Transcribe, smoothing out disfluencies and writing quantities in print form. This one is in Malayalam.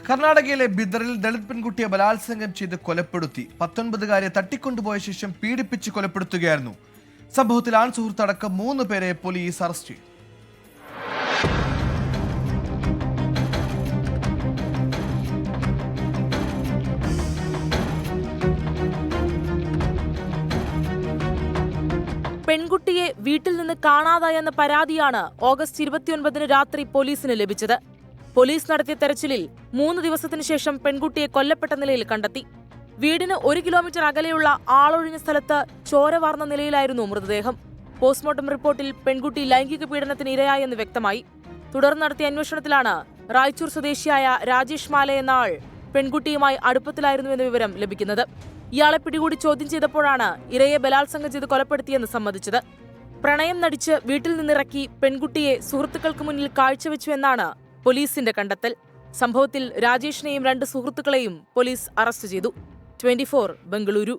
കർണാടകയിലെ ബിദറിൽ ദളിത് പെൺകുട്ടിയെ ബലാത്സംഗം ചെയ്ത് കൊലപ്പെടുത്തി. 19-കാരിയെ തട്ടിക്കൊണ്ടുപോയ ശേഷം പീഡിപ്പിച്ച് കൊലപ്പെടുത്തുകയായിരുന്നു. സംഭവത്തിൽ ആൺസുഹൃത്ത് അടക്കം 3 പേരെ പോലീസ് അറസ്റ്റ് ചെയ്തു. പെൺകുട്ടിയെ വീട്ടിൽ നിന്ന് കാണാതായെന്ന പരാതിയാണ് ഓഗസ്റ്റ് 29 രാത്രി പോലീസിന് ലഭിച്ചത്. പോലീസ് നടത്തിയ തെരച്ചിലിൽ 3 ദിവസത്തിനു ശേഷം പെൺകുട്ടിയെ കൊല്ലപ്പെട്ട നിലയിൽ കണ്ടെത്തി. വീടിന് 1 കിലോമീറ്റർ അകലെയുള്ള ആളൊഴിഞ്ഞ സ്ഥലത്ത് ചോര വാർന്ന നിലയിലായിരുന്നു മൃതദേഹം. പോസ്റ്റ്മോർട്ടം റിപ്പോർട്ടിൽ പെൺകുട്ടി ലൈംഗിക പീഡനത്തിന് ഇരയായെന്ന് വ്യക്തമായി. തുടർന്ന് നടത്തിയ അന്വേഷണത്തിലാണ് റായ്ചൂർ സ്വദേശിയായ രാജേഷ് മാല എന്ന ആൾ പെൺകുട്ടിയുമായി അടുപ്പത്തിലായിരുന്നുവെന്ന വിവരം ലഭിക്കുന്നത്. ഇയാളെ പിടികൂടി ചോദ്യം ചെയ്തപ്പോഴാണ് ഇരയെ ബലാത്സംഗം ചെയ്ത് കൊലപ്പെടുത്തിയെന്ന് സമ്മതിച്ചത്. പ്രണയം നടിച്ച് വീട്ടിൽ നിന്നിറക്കി പെൺകുട്ടിയെ സുഹൃത്തുക്കൾക്ക് മുന്നിൽ കാഴ്ചവെച്ചു എന്നാണ് പോലീസിന്റെ കണ്ടെത്തൽ. സംഭവത്തിൽ രാജേഷിനെയും 2 സുഹൃത്തുക്കളെയും പോലീസ് അറസ്റ്റ് ചെയ്തു. 24 ബംഗളൂരു.